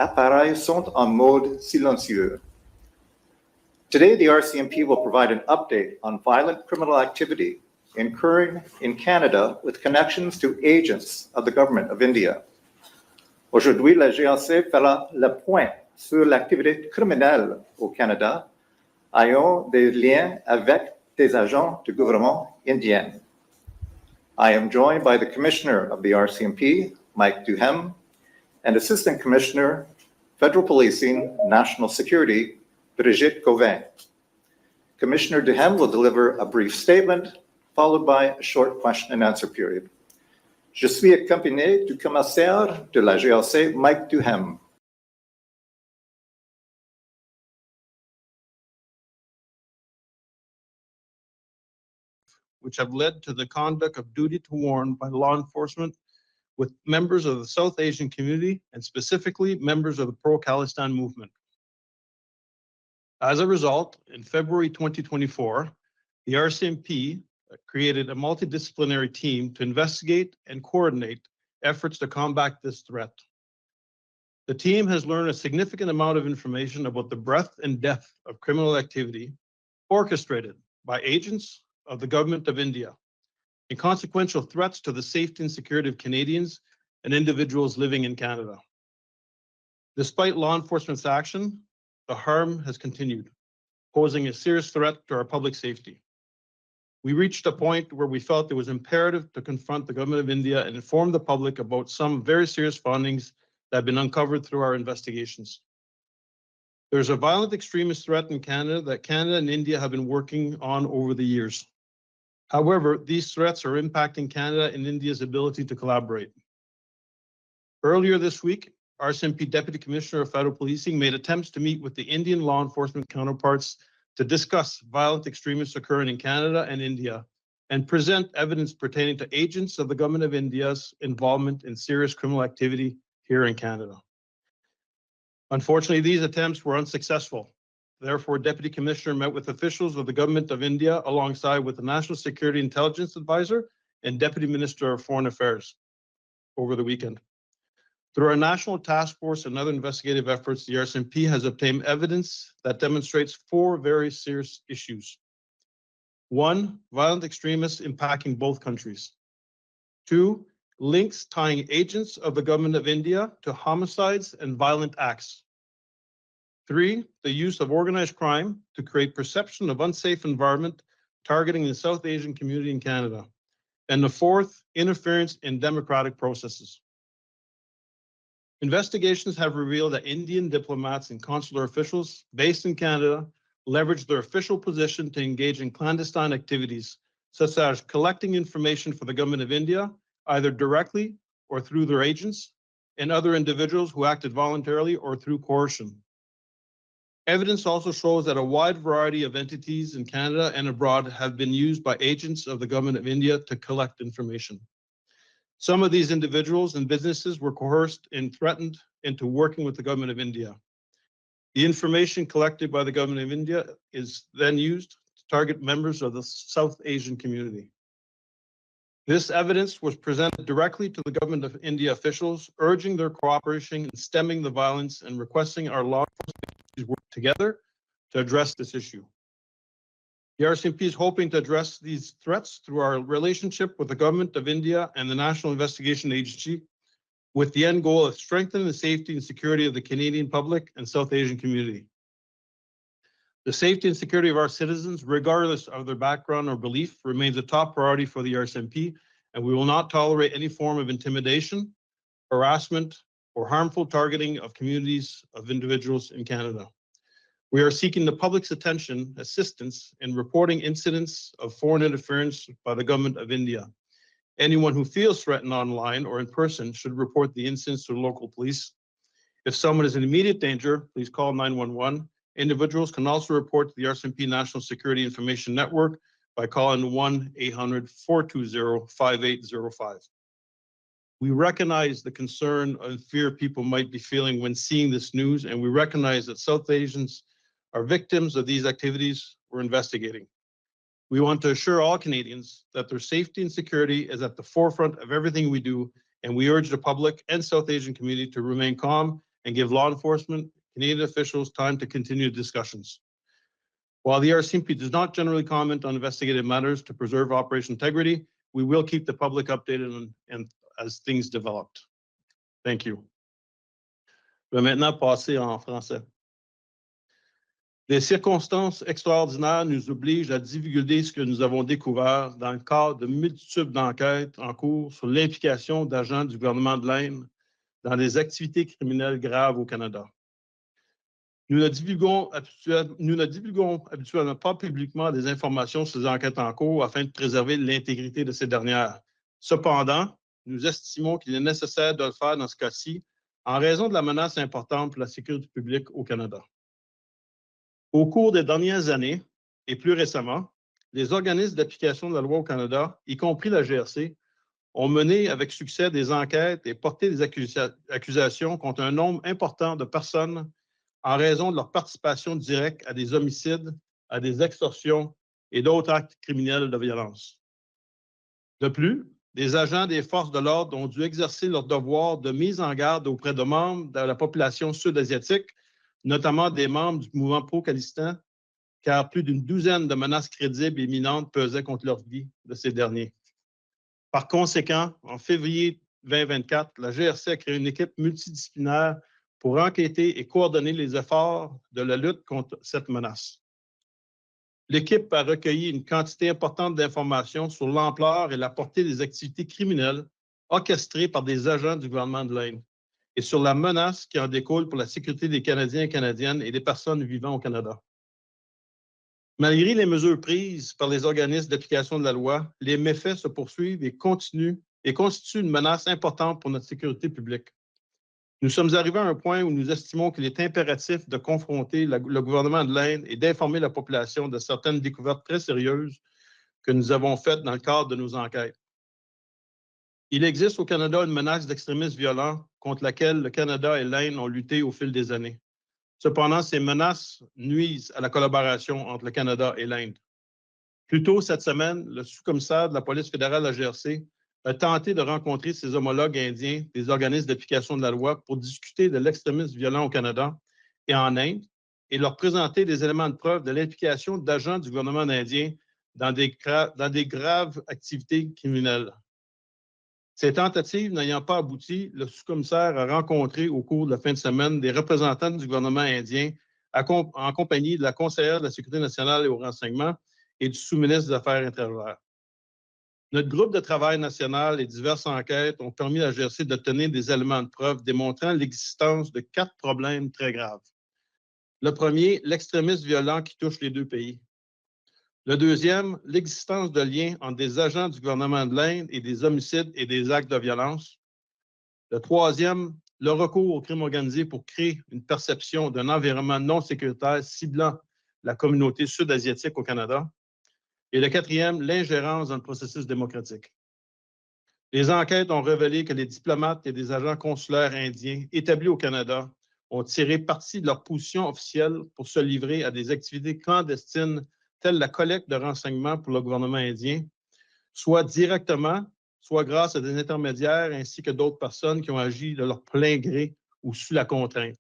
appareils sont en mode silencieux. Today, the RCMP will provide an update on violent criminal activity occurring in Canada with connections to agents of the Government of India. Aujourd'hui, la GRC fera le point sur l'activité criminelle au Canada ayant des liens avec des agents du gouvernement indien. I am joined by the Commissioner of the RCMP, Mike Duheme, and Assistant Commissioner, Federal Policing, National Security, Brigitte Gauvin. Commissioner Duheme will deliver a brief statement, followed by a short question and answer period. Je suis accompagné du commissaire de la GRC, Mike Duheme. Which have led to the conduct of duty to warn by law enforcement with members of the South Asian community and specifically members of the pro-Clandestine movement. As a result, in February 2024, the RCMP created a multidisciplinary team to investigate and coordinate efforts to combat this threat. The team has learned a significant amount of information about the breadth and depth of criminal activity orchestrated by agents of the Government of India and consequential threats to the safety and security of Canadians and individuals living in Canada. Despite law enforcement's action, the harm has continued, posing a serious threat to our public safety. We reached a point where we felt it was imperative to confront the Government of India and inform the public about some very serious findings that have been uncovered through our investigations. There's a violent extremist threat in Canada that Canada and India have been working on over the years. However, these threats are impacting Canada and India's ability to collaborate. Earlier this week, RCMP Deputy Commissioner of Federal Policing made attempts to meet with the Indian law enforcement counterparts to discuss violent extremists occurring in Canada and India and present evidence pertaining to agents of the Government of India's involvement in serious criminal activity here in Canada. Unfortunately, these attempts were unsuccessful. Therefore, Deputy Commissioner met with officials of the Government of India alongside with the National Security Intelligence Advisor and Deputy Minister of Foreign Affairs over the weekend. Through our national task force and other investigative efforts, the RCMP has obtained evidence that demonstrates 4 very serious issues. 1, violent extremists impacting both countries. 2, links tying agents of the Government of India to homicides and violent acts. 3, the use of organized crime to create perception of unsafe environment targeting the South Asian community in Canada. And the 4th, interference in democratic processes. Investigations have revealed that Indian diplomats and consular officials based in Canada leveraged their official position to engage in clandestine activities, such as collecting information for the Government of India, either directly or through their agents, and other individuals who acted voluntarily or through coercion. Evidence also shows that a wide variety of entities in Canada and abroad have been used by agents of the Government of India to collect information. Some of these individuals and businesses were coerced and threatened into working with the Government of India. The information collected by the Government of India is then used to target members of the South Asian community. This evidence was presented directly to the Government of India officials, urging their cooperation in stemming the violence and requesting our law enforcement agencies work together to address this issue. The RCMP is hoping to address these threats through our relationship with the Government of India and the National Investigation Agency, with the end goal of strengthening the safety and security of the Canadian public and South Asian community. The safety and security of our citizens, regardless of their background or belief, remains a top priority for the RCMP, and we will not tolerate any form of intimidation, harassment, or harmful targeting of communities of individuals in Canada. We are seeking the public's assistance in reporting incidents of foreign interference by the Government of India. Anyone who feels threatened online or in person should report the incidents to local police. If someone is in immediate danger, please call 911. Individuals can also report to the RCMP National Security Information Network by calling 1-800-420-5805. We recognize the concern and fear people might be feeling when seeing this news, and we recognize that South Asians are victims of these activities we're investigating. We want to assure all Canadians that their safety and security is at the forefront of everything we do, and we urge the public and South Asian community to remain calm and give law enforcement, Canadian officials time to continue discussions. While the RCMP does not generally comment on investigative matters to preserve operation integrity, we will keep the public updated as things develop. Thank you. Je vais maintenant passer en français. Des circonstances extraordinaires nous obligent à divulguer ce que nous avons découvert dans le cadre de multitudes d'enquêtes en cours sur l'implication d'agents du gouvernement de l'Inde dans des activités criminelles graves au Canada. Nous ne divulguons habituellement pas publiquement des informations sur les enquêtes en cours afin de préserver l'intégrité de ces dernières. Cependant, nous estimons qu'il est nécessaire de le faire dans ce cas-ci en raison de la menace importante pour la sécurité publique au Canada. Au cours des dernières années, et plus récemment, les organismes d'application de la loi au Canada, y compris la GRC, ont mené avec succès des enquêtes et porté des accusations contre un nombre important de personnes en raison de leur participation directe à des homicides, à des extorsions et d'autres actes criminels de violence. De plus, des agents des forces de l'ordre ont dû exercer leur devoir de mise en garde auprès de membres de la population sud-asiatique, notamment des membres du mouvement pro-Khalistan, car plus d'une douzaine de menaces crédibles et imminentes pesaient contre leur vie de ces derniers. Par conséquent, en février 2024, la GRC a créé une équipe multidisciplinaire pour enquêter et coordonner les efforts de la lutte contre cette menace. L'équipe a recueilli une quantité importante d'informations sur l'ampleur et la portée des activités criminelles orchestrées par des agents du gouvernement de l'Inde et sur la menace qui en découle pour la sécurité des Canadiens et Canadiennes et des personnes vivant au Canada. Malgré les mesures prises par les organismes d'application de la loi, les méfaits se poursuivent et constituent une menace importante pour notre sécurité publique. Nous sommes arrivés à un point où nous estimons qu'il est impératif de confronter le gouvernement de l'Inde et d'informer la population de certaines découvertes très sérieuses que nous avons faites dans le cadre de nos enquêtes. Il existe au Canada une menace d'extrémisme violent contre laquelle le Canada et l'Inde ont lutté au fil des années. Cependant, ces menaces nuisent à la collaboration entre le Canada et l'Inde. Plus tôt cette semaine, le sous-commissaire de la police fédérale de la GRC a tenté de rencontrer ses homologues indiens des organismes d'application de la loi pour discuter de l'extrémisme violent au Canada et en Inde et leur présenter des éléments de preuve de l'implication d'agents du gouvernement indien dans des graves activités criminelles. Ces tentatives n'ayant pas abouti, le sous-commissaire a rencontré au cours de la fin de semaine des représentants du gouvernement indien en compagnie de la conseillère de la Sécurité nationale et au renseignement et du sous-ministre des Affaires intérieures. Notre groupe de travail national et diverses enquêtes ont permis à la GRC d'obtenir des éléments de preuve démontrant l'existence de 4 problèmes très graves. Le premier, l'extrémisme violent qui touche les 2 pays. Le deuxième, l'existence de liens entre des agents du gouvernement de l'Inde et des homicides et des actes de violence. Le troisième, le recours au crime organisé pour créer une perception d'un environnement non sécuritaire ciblant la communauté sud-asiatique au Canada. Et le quatrième, l'ingérence dans le processus démocratique. Les enquêtes ont révélé que les diplomates et des agents consulaires indiens établis au Canada ont tiré parti de leur position officielle pour se livrer à des activités clandestines telles la collecte de renseignements pour le gouvernement indien, soit directement, soit grâce à des intermédiaires ainsi que d'autres personnes qui ont agi de leur plein gré ou sous la contrainte.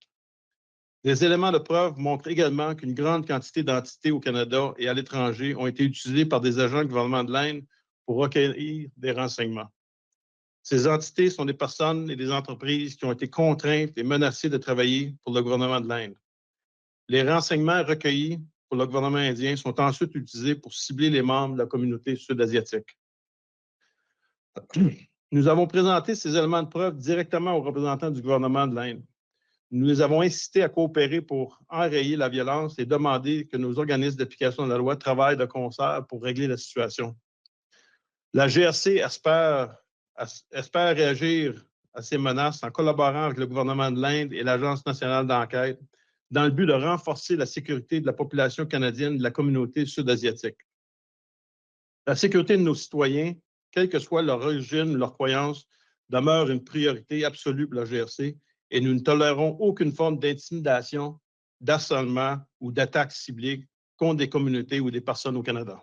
Des éléments de preuve montrent également qu'une grande quantité d'entités au Canada et à l'étranger ont été utilisées par des agents du gouvernement de l'Inde pour recueillir des renseignements. Ces entités sont des personnes et des entreprises qui ont été contraintes et menacées de travailler pour le gouvernement de l'Inde. Les renseignements recueillis pour le gouvernement indien sont ensuite utilisés pour cibler les membres de la communauté sud-asiatique. Nous avons présenté ces éléments de preuve directement aux représentants du gouvernement de l'Inde. Nous les avons incités à coopérer pour enrayer la violence et demander que nos organismes d'application de la loi travaillent de concert pour régler la situation. La GRC espère réagir à ces menaces en collaborant avec le gouvernement de l'Inde et l'Agence nationale d'enquête dans le but de renforcer la sécurité de la population canadienne et de la communauté sud-asiatique. La sécurité de nos citoyens, quelle que soit leur origine ou leur croyance, demeure une priorité absolue pour la GRC et nous ne tolérons aucune forme d'intimidation, d'harcèlement ou d'attaque ciblée contre des communautés ou des personnes au Canada.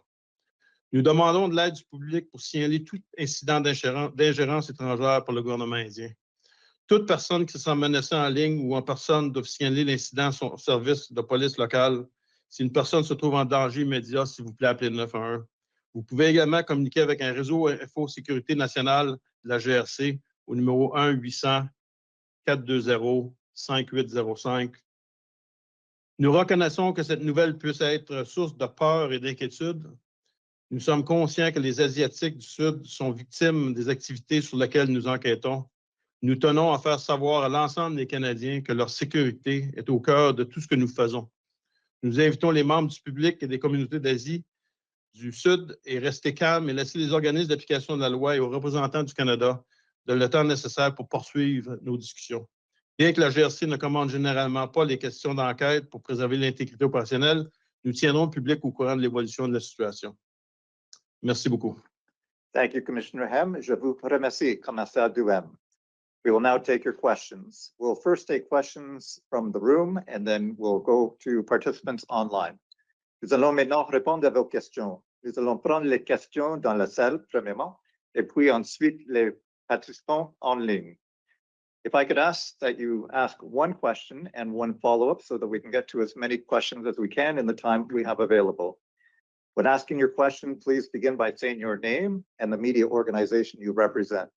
Nous demandons de l'aide du public pour signaler tout incident d'ingérence étrangère par le gouvernement indien. Toute personne qui se sent menacée en ligne ou en personne doit signaler l'incident à son service de police local. Si une personne se trouve en danger immédiat, s'il vous plaît, appelez le 911. Vous pouvez également communiquer avec un réseau Info-Sécurité nationale de la GRC au numéro 1-800-420-5805. Nous reconnaissons que cette nouvelle puisse être source de peur et d'inquiétude. Nous sommes conscients que les Asiatiques du Sud sont victimes des activités sur lesquelles nous enquêtons. Nous tenons à faire savoir à l'ensemble des Canadiens que leur sécurité est au cœur de tout ce que nous faisons. Nous invitons les membres du public et des communautés d'Asie du Sud à rester calmes et laisser les organismes d'application de la loi et aux représentants du Canada le temps nécessaire pour poursuivre nos discussions. Bien que la GRC ne commande généralement pas les questions d'enquête pour préserver l'intégrité opérationnelle, nous tiendrons le public au courant de l'évolution de la situation. Merci beaucoup. Thank you, Commissioner Hem. Je vous remercie, Commissaire Duheme. We will now take your questions. We'll first take questions from the room and then we'll go to participants online. Nous allons maintenant répondre à vos questions. Nous allons prendre les questions dans la salle, premièrement, et puis ensuite les participants en ligne. If I could ask that you ask one question and one follow-up so that we can get to as many questions as we can in the time we have available. When asking your question, please begin by saying your name and the media organization you represent.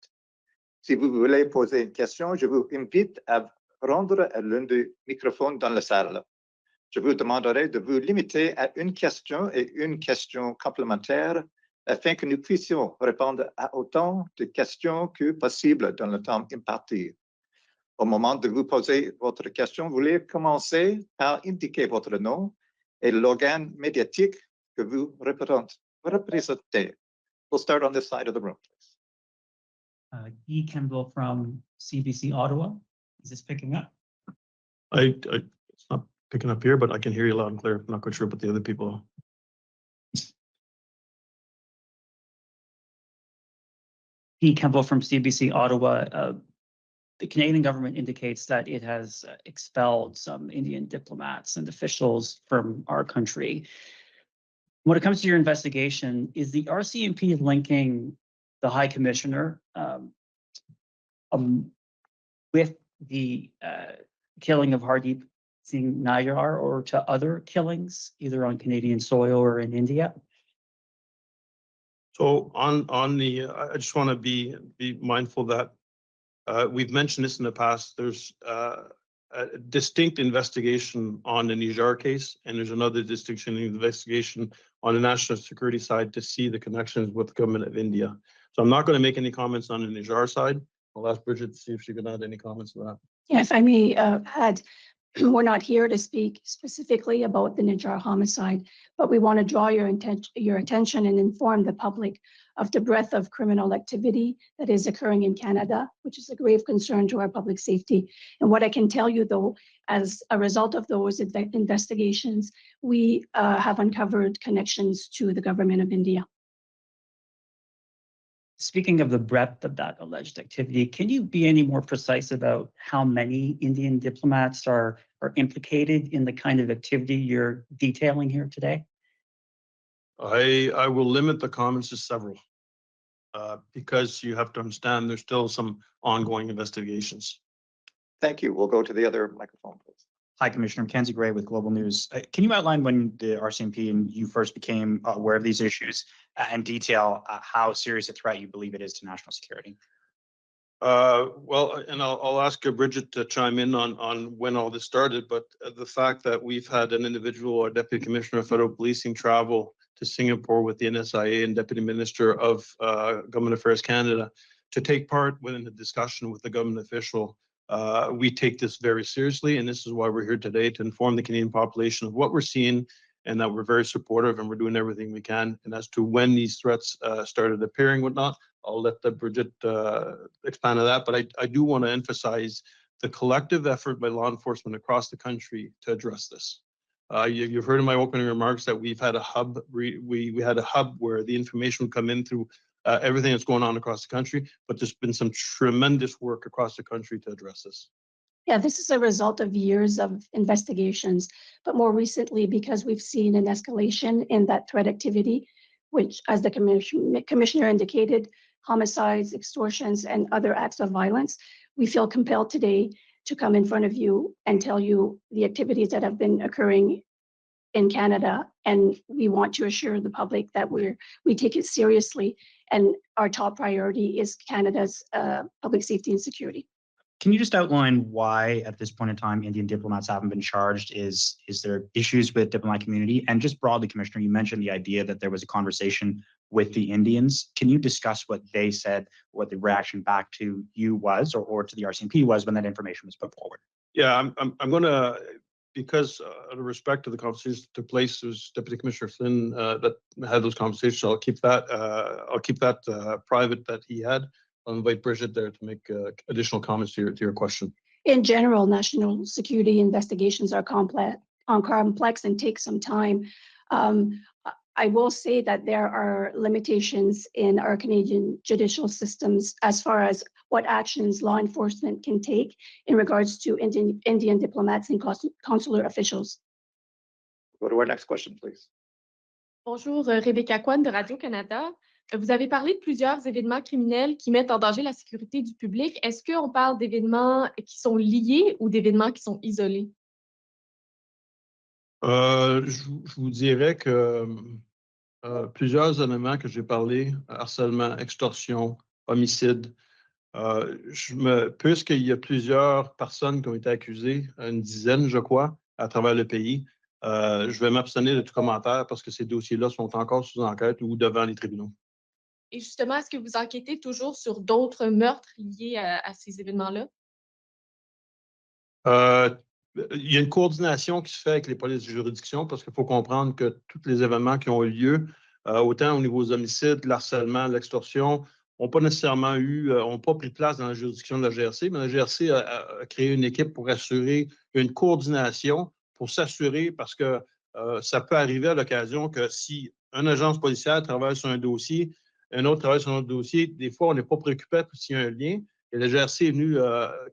Si vous voulez poser une question, je vous invite à rendre à l'un des microphones dans la salle. Je vous demanderai de vous limiter à une question et une question complémentaire afin que nous puissions répondre à autant de questions que possible dans le temps imparti. Au moment de vous poser votre question, vous voulez commencer par indiquer votre nom et l'organe médiatique que vous représentez. We'll start on this side of the room, please. Guy Campbell from CBC Ottawa. Is this picking up? It's not picking up here, but I can hear you loud and clear. I'm not quite sure about the other people. Guy Campbell from CBC Ottawa. The Canadian government indicates that it has expelled some Indian diplomats and officials from our country. When it comes to your investigation, is the RCMP linking the High Commissioner with the killing of Hardeep Singh Nayar or to other killings, either on Canadian soil or in India? So on the, I just want to be mindful that we've mentioned this in the past. There's a distinct investigation on the Nijar case, and there's another distinction investigation on the national security side to see the connections with the Government of India. So I'm not going to make any comments on the Nijar side. I'll ask Bridget to see if she can add any comments to that. Yeah, if I may add, we're not here to speak specifically about the Nijar homicide, but we want to draw your attention and inform the public of the breadth of criminal activity that is occurring in Canada, which is a grave concern to our public safety. And what I can tell you, though, as a result of those investigations, we have uncovered connections to the Government of India. Speaking of the breadth of that alleged activity, can you be any more precise about how many Indian diplomats are implicated in the kind of activity you're detailing here today? I will limit the comments to several because you have to understand there's still some ongoing investigations. Thank you. We'll go to the other microphone, please. Hi, Commissioner Mackenzie Gray with Global News. Can you outline when the RCMP and you first became aware of these issues and detail how serious a threat you believe it is to national security? Well, and I'll ask Bridget to chime in on when all this started, but the fact that we've had an individual or Deputy Commissioner of Federal Policing travel to Singapore with the NSIA and Deputy Minister of Government Affairs Canada to take part within the discussion with the government official. We take this very seriously, and this is why we're here today to inform the Canadian population of what we're seeing and that we're very supportive and we're doing everything we can. And as to when these threats started appearing, whatnot, I'll let Bridget expand on that. But I do want to emphasize the collective effort by law enforcement across the country to address this. You've heard in my opening remarks that we've had a hub. We had a hub where the information would come in through everything that's going on across the country, but there's been some tremendous work across the country to address this. Yeah, this is a result of years of investigations, but more recently, because we've seen an escalation in that threat activity, which, as the commissioner indicated, homicides, extortions, and other acts of violence, we feel compelled today to come in front of you and tell you the activities that have been occurring in Canada, and we want to assure the public that we take it seriously, and our top priority is Canada's public safety and security. Can you just outline why, at this point in time, Indian diplomats haven't been charged? Is there issues with diplomat community? And just broadly, Commissioner, you mentioned the idea that there was a conversation with the Indians. Can you discuss what they said, what the reaction back to you was, or to the RCMP was when that information was put forward? Yeah, I'm going to, because out of respect to the conversations that took place, it was Deputy Commissioner Flynn that had those conversations. So I'll keep that private that he had. I'll invite Bridget there to make additional comments to your question. In general, national security investigations are complex and take some time. I will say that there are limitations in our Canadian judicial systems as far as what actions law enforcement can take in regards to Indian diplomats and consular officials. Go to our next question, please. Bonjour, Rebecca Kwan de Radio-Canada. Vous avez parlé de plusieurs événements criminels qui mettent en danger la sécurité du public. Est-ce qu'on parle d'événements qui sont liés ou d'événements qui sont isolés? Je vous dirais que plusieurs éléments que j'ai parlé, harcèlement, extorsion, homicide, puisqu'il y a plusieurs personnes qui ont été accusées, une dizaine, je crois, à travers le pays, je vais m'abstenir de tout commentaire parce que ces dossiers-là sont encore sous enquête ou devant les tribunaux. Et justement, est-ce que vous enquêtez toujours sur d'autres meurtres liés à ces événements-là? Il y a une coordination qui se fait avec les polices de juridiction parce qu'il faut comprendre que tous les événements qui ont eu lieu, autant au niveau des homicides, l'harcèlement, l'extorsion, n'ont pas nécessairement n'ont pas pris place dans la juridiction de la GRC, mais la GRC a créé une équipe pour assurer une coordination, pour s'assurer, parce que ça peut arriver à l'occasion que si une agence policière travaille sur un dossier, un autre travaille sur un autre dossier, des fois, on n'est pas préoccupé s'il y a un lien. Et la GRC est venue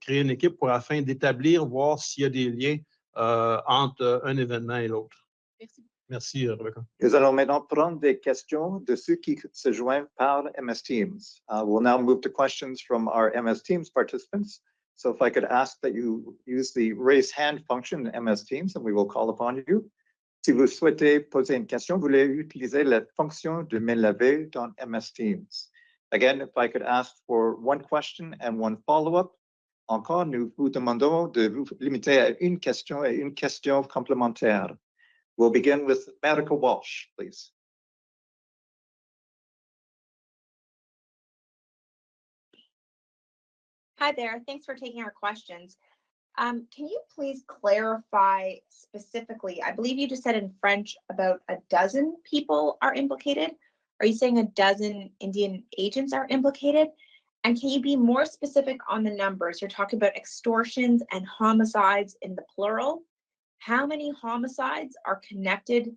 créer une équipe afin d'établir, voir s'il y a des liens entre un événement et l'autre. Merci. Merci, Rebecca. Nous allons maintenant prendre des questions de ceux qui se joignent par MS Teams. We'll now move to questions from our MS Teams participants. So if I could ask that you use the raise hand function in MS Teams, and we will call upon you. Si vous souhaitez poser une question, vous voulez utiliser la fonction de main levée dans MS Teams. Again, if I could ask for one question and one follow-up. Encore, nous vous demandons de vous limiter à une question et une question complémentaire. We'll begin with Marika Walsh, please. Hi there. Thanks for taking our questions. Can you please clarify specifically, I believe you just said in French about a dozen people are implicated. Are you saying a dozen Indian agents are implicated? And can you be more specific on the numbers? You're talking about extortions and homicides in the plural. How many homicides are connected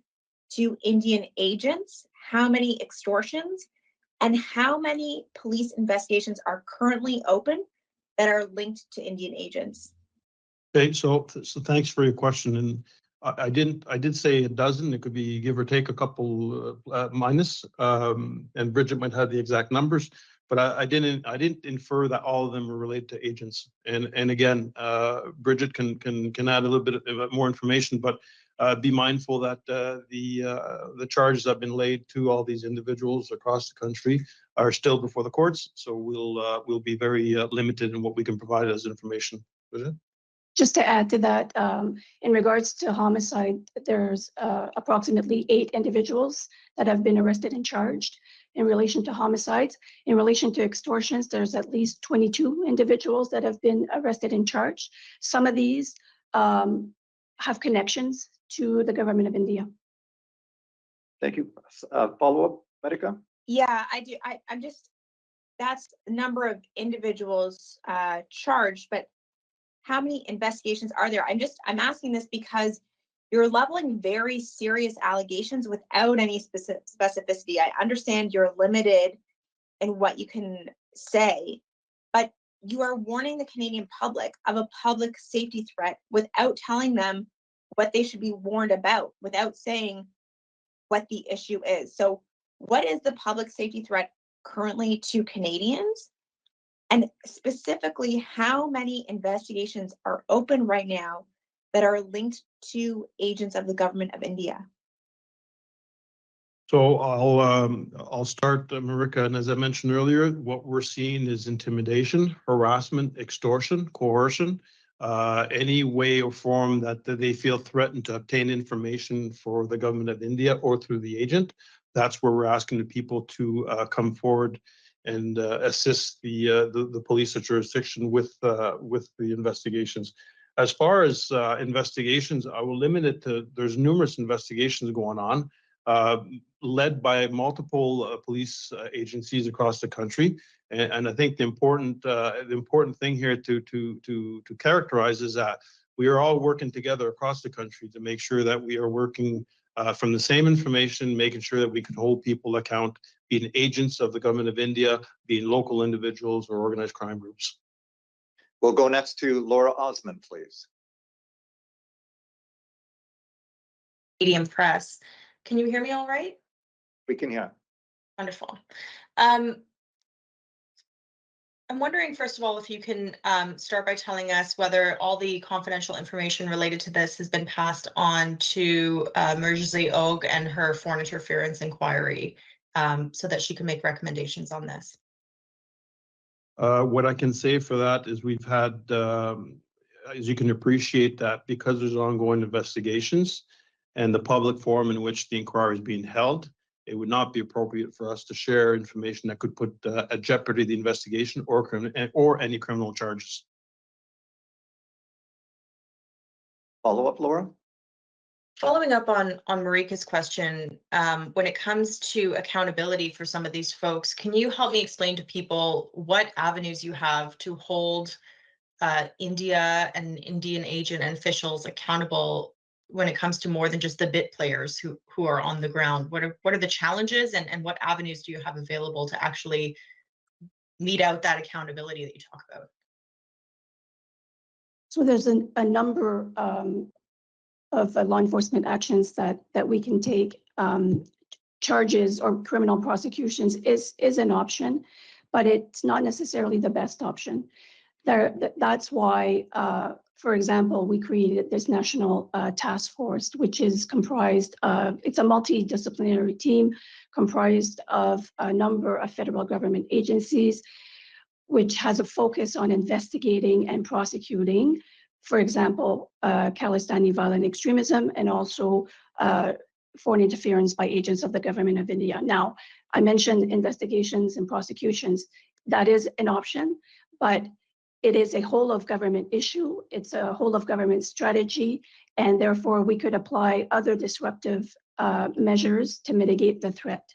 to Indian agents? How many extortions? And how many police investigations are currently open that are linked to Indian agents? Okay, so thanks for your question. And I did say a dozen. It could be give or take a couple minus. And Bridget might have the exact numbers, but I didn't infer that all of them were related to agents. And again, Bridget can add a little bit more information, but be mindful that the charges that have been laid to all these individuals across the country are still before the courts. So we'll be very limited in what we can provide as information. Bridget? Just to add to that, in regards to homicide, there's approximately 8 individuals that have been arrested and charged in relation to homicides. In relation to extortions, there's at least 22 individuals that have been arrested and charged. Some of these have connections to the government of India. Thank you. Follow-up, Marika? Yeah, I do. I'm just, that's the number of individuals charged, but how many investigations are there? I'm asking this because you're leveling very serious allegations without any specificity. I understand you're limited in what you can say, but you are warning the Canadian public of a public safety threat without telling them what they should be warned about, without saying what the issue is. So what is the public safety threat currently to Canadians? And specifically, how many investigations are open right now that are linked to agents of the Government of India? So I'll start, Marika, and as I mentioned earlier, what we're seeing is intimidation, harassment, extortion, coercion, any way or form that they feel threatened to obtain information for the Government of India or through the agent. That's where we're asking the people to come forward and assist the police or jurisdiction with the investigations. As far as investigations, I will limit it to, there's numerous investigations going on, led by multiple police agencies across the country. And I think the important thing here to characterize is that we are all working together across the country to make sure that we are working from the same information, making sure that we can hold people account, being agents of the Government of India, being local individuals or organized crime groups. We'll go next to Laura Osmond, please. Canadian press. Can you hear me all right? We can hear. Wonderful. I'm wondering, first of all, if you can start by telling us whether all the confidential information related to this has been passed on to Marjorie Og and her foreign interference inquiry so that she can make recommendations on this. What I can say for that is we've had, as you can appreciate, that because there's ongoing investigations and the public forum in which the inquiry is being held, it would not be appropriate for us to share information that could put at jeopardy the investigation or any criminal charges. Follow up, Laura? Following up on Marika's question, when it comes to accountability for some of these folks, can you help me explain to people what avenues you have to hold India and Indian agent and officials accountable when it comes to more than just the bit players who are on the ground? What are the challenges and what avenues do you have available to actually mete out that accountability that you talk about? So there's a number of law enforcement actions that we can take. Charges or criminal prosecutions is an option, but it's not necessarily the best option. That's why, for example, we created this national task force, which is comprised of, it's a multidisciplinary team comprised of a number of federal government agencies, which has a focus on investigating and prosecuting, for example, clandestine violent extremism and also foreign interference by agents of the Government of India. Now, I mentioned investigations and prosecutions. That is an option, but it is a whole of government issue. It's a whole of government strategy, and therefore we could apply other disruptive measures to mitigate the threat.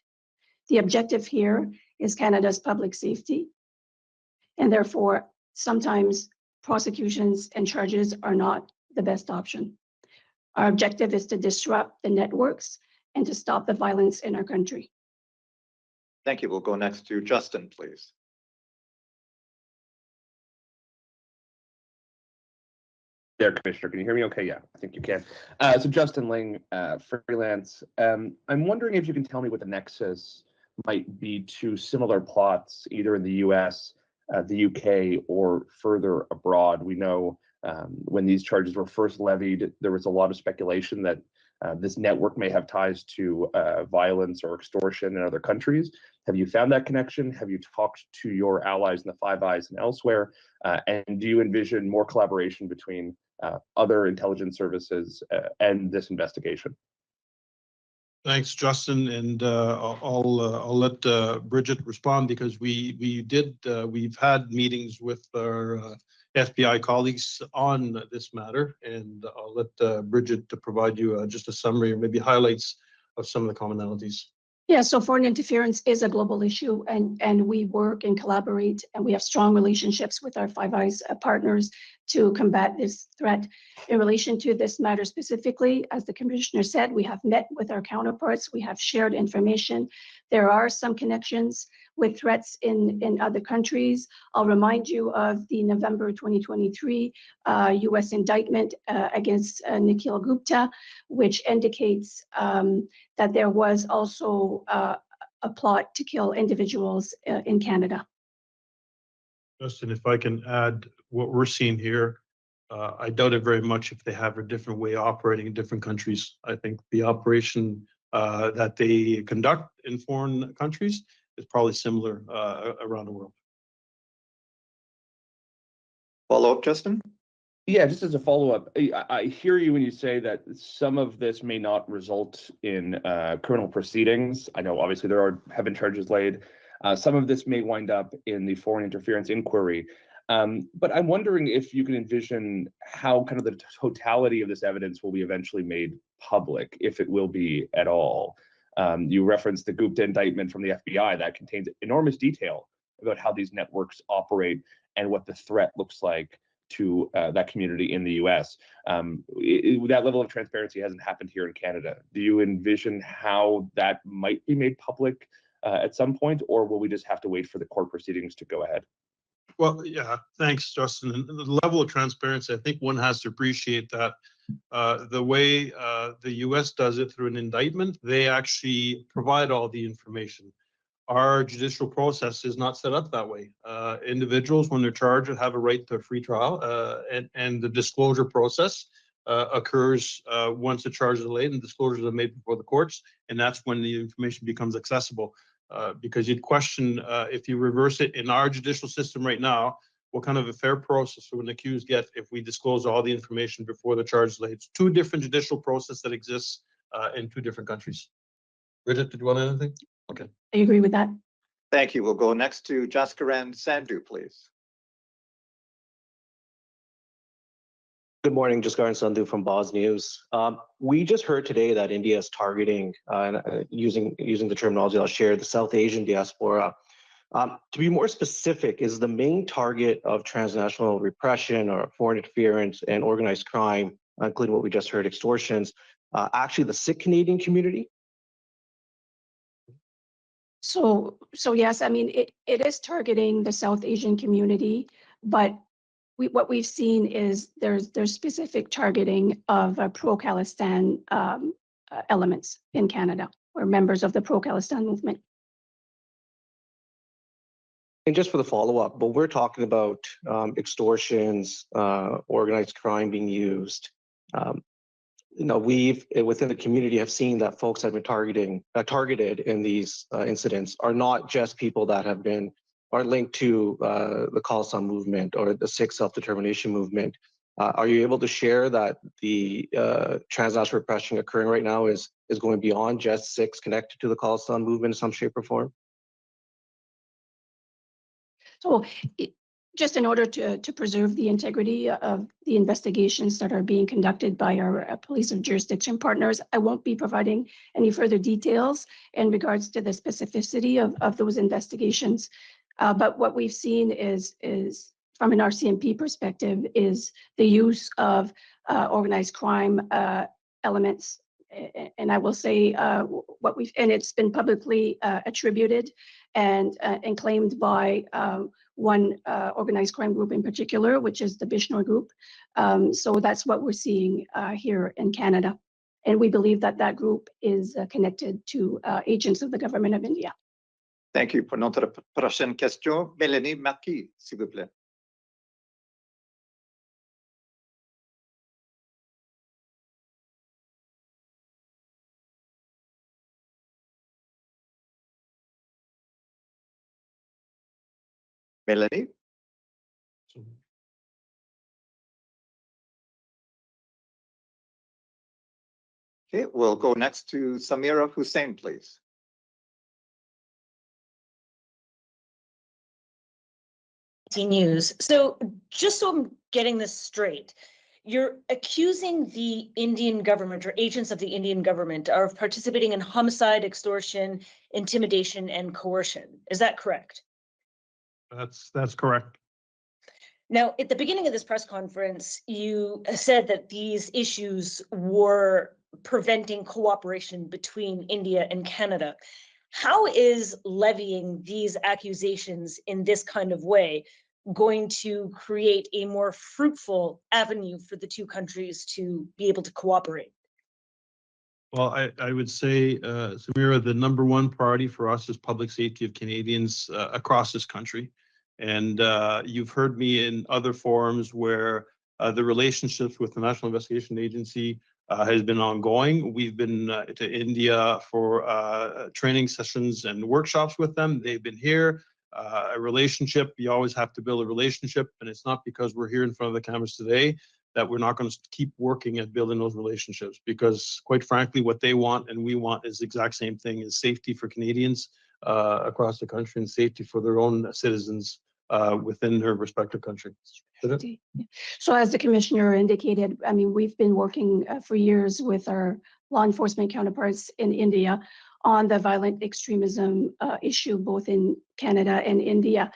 The objective here is Canada's public safety, and therefore sometimes prosecutions and charges are not the best option. Our objective is to disrupt the networks and to stop the violence in our country. Thank you. We'll go next to Justin, please. There, Commissioner, can you hear me okay? Yeah, I think you can. So Justin Ling, freelance. I'm wondering if you can tell me what the nexus might be to similar plots, either in the US, the UK, or further abroad. We know when these charges were first levied, there was a lot of speculation that this network may have ties to violence or extortion in other countries. Have you found that connection? Have you talked to your allies in the Five Eyes and elsewhere? And do you envision more collaboration between other intelligence services and this investigation? Thanks, Justin, and I'll let Bridget respond because we've had meetings with our FBI colleagues on this matter, and I'll let Bridget to provide you just a summary or maybe highlights of some of the commonalities. Yeah, so foreign interference is a global issue, and we work and collaborate, and we have strong relationships with our Five Eyes partners to combat this threat. In relation to this matter specifically, as the Commissioner said, we have met with our counterparts, we have shared information. There are some connections with threats in other countries. I'll remind you of the November 2023 US indictment against Nikhil Gupta, which indicates that there was also a plot to kill individuals in Canada. Justin, if I can add what we're seeing here, I doubt it very much if they have a different way of operating in different countries. I think the operation that they conduct in foreign countries is probably similar around the world. Follow up, Justin? Yeah, just as a follow-up, I hear you when you say that some of this may not result in criminal proceedings. I know obviously have been charges laid. Some of this may wind up in the foreign interference inquiry. But I'm wondering if you can envision how kind of the totality of this evidence will be eventually made public, if it will be at all. You referenced the Govt indictment from the FBI that contains enormous detail about how these networks operate and what the threat looks like to that community in the US. That level of transparency hasn't happened here in Canada. Do you envision how that might be made public at some point, or will we just have to wait for the court proceedings to go ahead? Well, yeah, thanks, Justin. And the level of transparency, I think one has to appreciate that the way the US does it through an indictment, they actually provide all the information. Our judicial process is not set up that way. Individuals, when they're charged, have a right to a free trial, and the disclosure process occurs once the charges are laid and disclosures are made before the courts, and that's when the information becomes accessible. Because you'd question if you reverse it in our judicial system right now, what kind of a fair process would an accused get if we disclose all the information before the charge is laid? It's two different judicial processes that exist in two different countries. Bridget, did you want anything? Okay. I agree with that. Thank you. We'll go next to Jaskaran Sandhu, please. Good morning, Jaskaran Sandhu from Boz News. We just heard today that India is targeting, using the terminology I'll share, the South Asian diaspora. To be more specific, is the main target of transnational repression or foreign interference and organized crime, including what we just heard, extortions, actually the Sikh Canadian community? So yes, I mean, it is targeting the South Asian community, but what we've seen is there's specific targeting of pro-Khalistan elements in Canada, or members of the pro-Khalistan movement. And just for the follow-up, but we're talking about extortions, organized crime being used. We've within the community have seen that folks have been targeted in these incidents are not just people that are linked to the Khalistan movement or the Sikh self-determination movement. Are you able to share that the transnational repression occurring right now is going beyond just Sikhs connected to the Khalistan movement in some shape or form? So just in order to preserve the integrity of the investigations that are being conducted by our police and jurisdiction partners, I won't be providing any further details in regards to the specificity of those investigations. But what we've seen is from an RCMP perspective, is the use of organized crime elements. And I will say and it's been publicly attributed and claimed by one organized crime group in particular, which is the Bishnoi group. So that's what we're seeing here in Canada. And we believe that group is connected to agents of the Government of India. Thank you. Pour notre prochaine question, Mélanie Marquis, s'il vous plaît. Mélanie? Okay, we'll go next to Samira Hussain, please. News. So just so I'm getting this straight, you're accusing the Indian government or agents of the Indian government of participating in homicide, extortion, intimidation, and coercion. Is that correct? That's correct. Now, at the beginning of this press conference, you said that these issues were preventing cooperation between India and Canada. How is levying these accusations in this kind of way going to create a more fruitful avenue for the two countries to be able to cooperate? Well, I would say, Samira, the number one priority for us is public safety of Canadians across this country. And you've heard me in other forums where the relationships with the National Investigation Agency has been ongoing. We've been to India for training sessions and workshops with them. They've been here. A relationship, you always have to build a relationship, and it's not because we're here in front of the cameras today that we're not going to keep working at building those relationships, because quite frankly, what they want and we want is the exact same thing: is safety for Canadians across the country and safety for their own citizens within their respective country. So as the commissioner indicated, I mean, we've been working for years with our law enforcement counterparts in India on the violent extremism issue, both in Canada and India.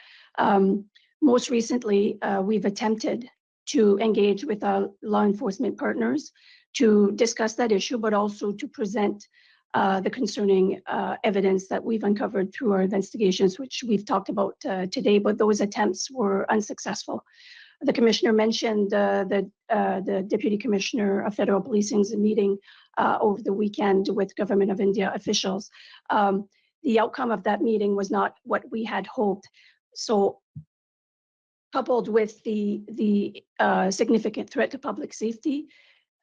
Most recently, we've attempted to engage with our law enforcement partners to discuss that issue, but also to present the concerning evidence that we've uncovered through our investigations, which we've talked about today, but those attempts were unsuccessful. The commissioner mentioned the Deputy Commissioner of Federal Policing's meeting over the weekend with Government of India officials. The outcome of that meeting was not what we had hoped. So coupled with the significant threat to public safety,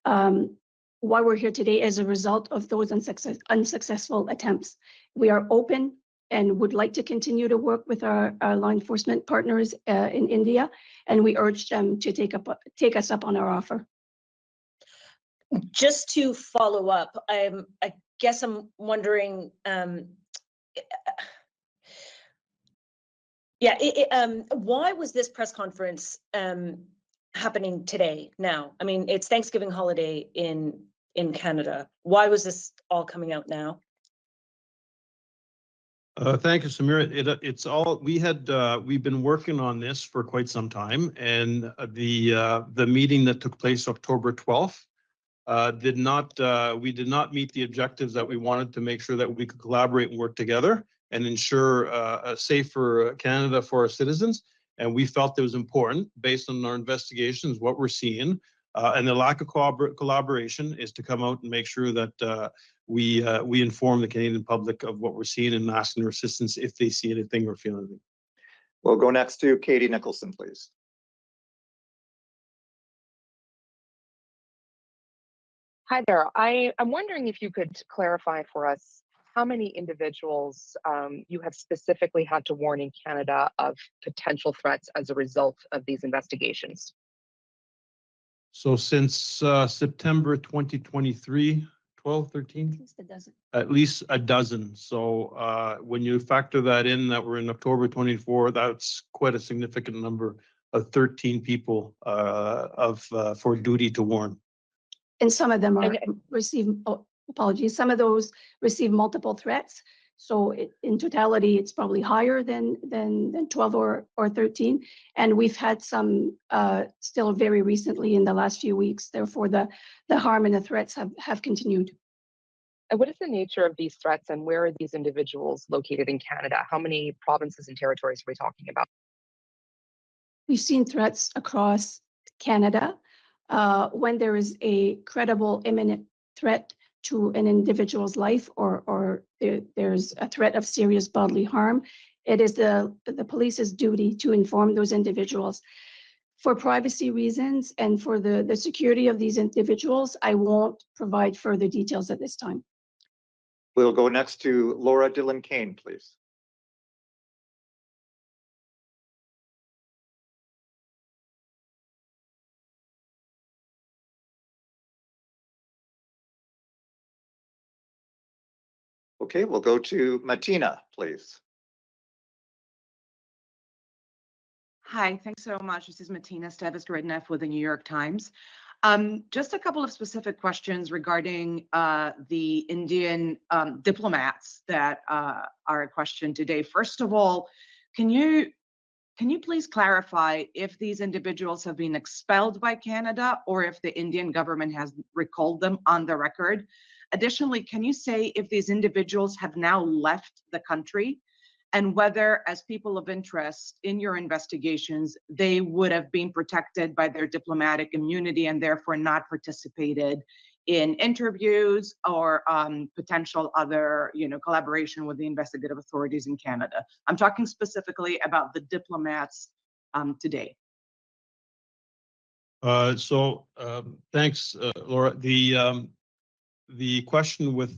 why we're here today as a result of those unsuccessful attempts. We are open and would like to continue to work with our law enforcement partners in India, and we urge them to take us up on our offer. Just to follow up, I guess I'm wondering, why was this press conference happening today now? I mean, it's Thanksgiving holiday in Canada. Why was this all coming out now? Thank you, Samira. It's all we've been working on this for quite some time, and the meeting that took place October 12th we did not meet the objectives that we wanted to make sure that we could collaborate and work together and ensure a safer Canada for our citizens. And we felt it was important, based on our investigations, what we're seeing, and the lack of collaboration, is to come out and make sure that we inform the Canadian public of what we're seeing and asking their assistance if they see anything or feel anything. We'll go next to Katie Nicholson, please. Hi there. I'm wondering if you could clarify for us how many individuals you have specifically had to warn in Canada of potential threats as a result of these investigations. So since September 2023, 12, 13? At least a dozen. So when you factor that in, that we're in October 24, that's quite a significant number of 13 people for duty to warn. And some of them are apologies, some of those receive multiple threats. So in totality, it's probably higher than 12 or 13. And we've had some still very recently in the last few weeks. Therefore, the harm and the threats have continued. And what is the nature of these threats, and where are these individuals located in Canada? How many provinces and territories are we talking about? We've seen threats across Canada. When there is a credible imminent threat to an individual's life, or there's a threat of serious bodily harm, it is the police's duty to inform those individuals. For privacy reasons and for the security of these individuals, I won't provide further details at this time. We'll go next to Laura Dillon-Kane, please. Okay, we'll go to Martina, please. Hi, thanks so much. This is Martina Stevis-Redneff with the New York Times. Just a couple of specific questions regarding the Indian diplomats that are a question today. First of all, can you please clarify if these individuals have been expelled by Canada or if the Indian government has recalled them on the record? Additionally, can you say if these individuals have now left the country, and whether, as people of interest in your investigations, they would have been protected by their diplomatic immunity and therefore not participated in interviews or potential other, collaboration with the investigative authorities in Canada? I'm talking specifically about the diplomats today. Thanks, Laura. The question with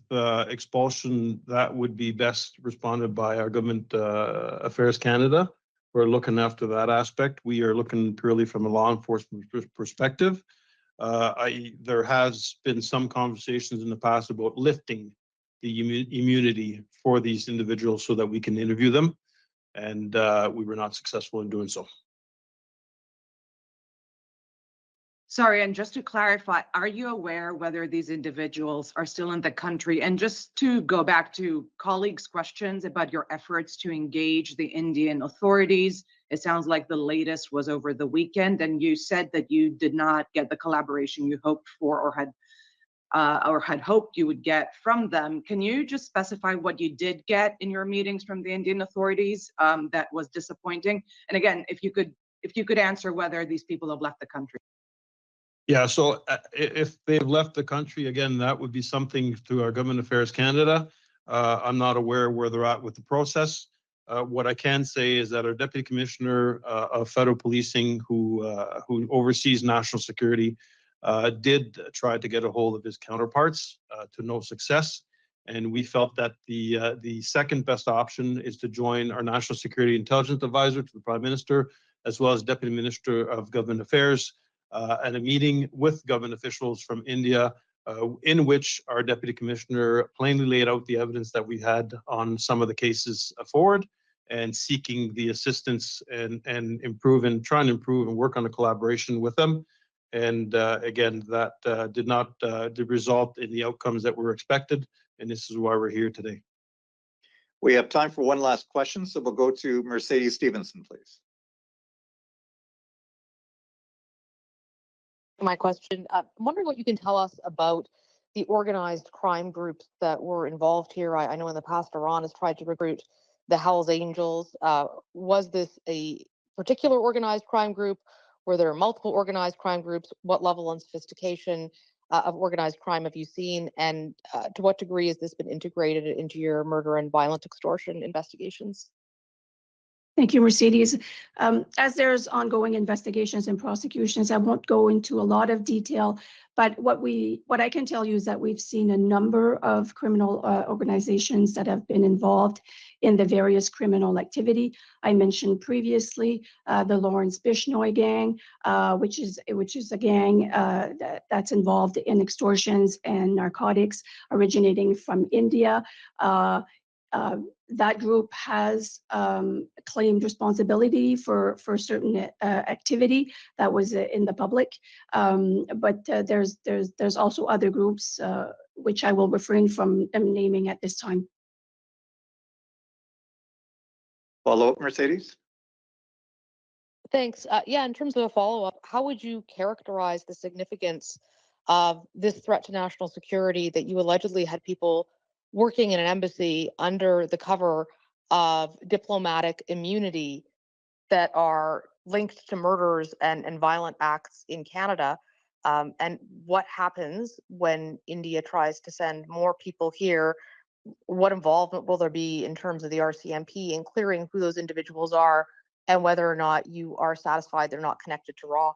expulsion, that would be best responded by our Government Affairs Canada. We're looking after that aspect. We are looking purely from a law enforcement perspective. There has been some conversations in the past about lifting the immunity for these individuals so that we can interview them, and we were not successful in doing so. Sorry, and just to clarify, are you aware whether these individuals are still in the country? And just to go back to colleagues' questions about your efforts to engage the Indian authorities, it sounds like the latest was over the weekend, and you said that you did not get the collaboration you hoped for or had hoped you would get from them. Can you just specify what you did get in your meetings from the Indian authorities that was disappointing? And again, if you could answer whether these people have left the country. Yeah, so if they've left the country, again, that would be something to our Government Affairs Canada. I'm not aware where they're at with the process. What I can say is that our Deputy Commissioner of Federal Policing, who oversees national security, did try to get a hold of his counterparts to no success. And we felt that the second best option is to join our National Security Intelligence Advisor to the Prime Minister, as well as Deputy Minister of Government Affairs, at a meeting with government officials from India, in which our Deputy Commissioner plainly laid out the evidence that we had on some of the cases forward, and seeking the assistance and trying to improve and work on a collaboration with them. And again, that did not result in the outcomes that were expected, and this is why we're here today. We have time for one last question, so we'll go to Mercedes Stevenson, please. My question, I'm wondering what you can tell us about the organized crime groups that were involved here. I know in the past Iran has tried to recruit the Hells Angels. Was this a particular organized crime group? Were there multiple organized crime groups? What level and sophistication of organized crime have you seen? And to what degree has this been integrated into your murder and violent extortion investigations? Thank you, Mercedes. As there's ongoing investigations and prosecutions, I won't go into a lot of detail, but what I can tell you is that we've seen a number of criminal organizations that have been involved in the various criminal activity. I mentioned previously the Lawrence Bishnoi gang, which is a gang that's involved in extortions and narcotics originating from India. That group has claimed responsibility for certain activity that was in the public, but there's also other groups which I will refrain from naming at this time. Follow up, Mercedes? Thanks. Yeah, in terms of a follow-up, how would you characterize the significance of this threat to national security that you allegedly had people working in an embassy under the cover of diplomatic immunity that are linked to murders and violent acts in Canada? And what happens when India tries to send more people here? What involvement will there be in terms of the RCMP in clearing who those individuals are, and whether or not you are satisfied they're not connected to RAW?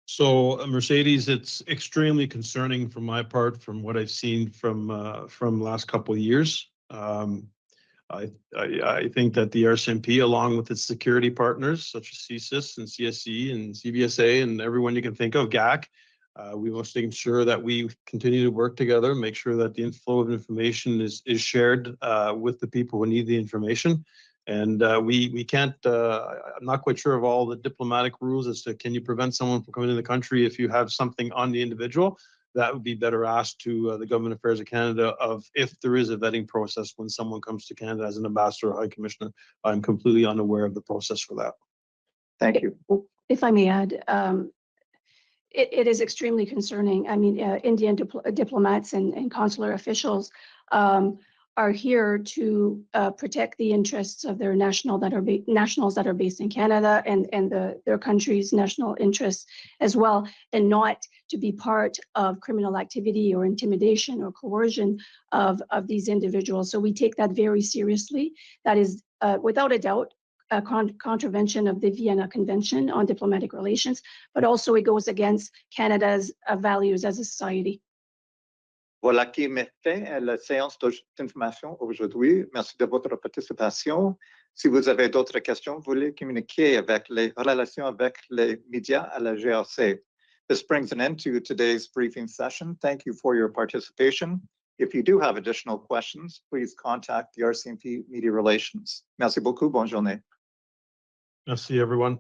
So Mercedes, it's extremely concerning from my part, from what I've seen from last couple of years. I think that the RCMP, along with its security partners such as CSIS and CSE and CBSA and everyone you can think of, GAC, we must ensure that we continue to work together, make sure that the inflow of information is shared with the people who need the information. And we can't, I'm not quite sure of all the diplomatic rules as to can you prevent someone from coming into the country if you have something on the individual. That would be better asked to the Government Affairs of Canada of if there is a vetting process when someone comes to Canada as an ambassador or high commissioner. I'm completely unaware of the process for that. Thank you. If I may add, it is extremely concerning. I mean, Indian diplomats and consular officials are here to protect the interests of their nationals that are based in Canada and their country's national interests as well, and not to be part of criminal activity or intimidation or coercion of these individuals. So we take that very seriously. That is, without a doubt, a contravention of the Vienna Convention on Diplomatic Relations, but also it goes against Canada's values as a society. Voilà qui met fin à la séance d'information aujourd'hui. Merci de votre participation. Si vous avez d'autres questions, vous voulez communiquer avec les relations avec les médias à la GRC. This brings an end to today's briefing session. Thank you for your participation. If you do have additional questions, please contact the RCMP Media Relations. Merci beaucoup. Bonne journée. Merci, everyone.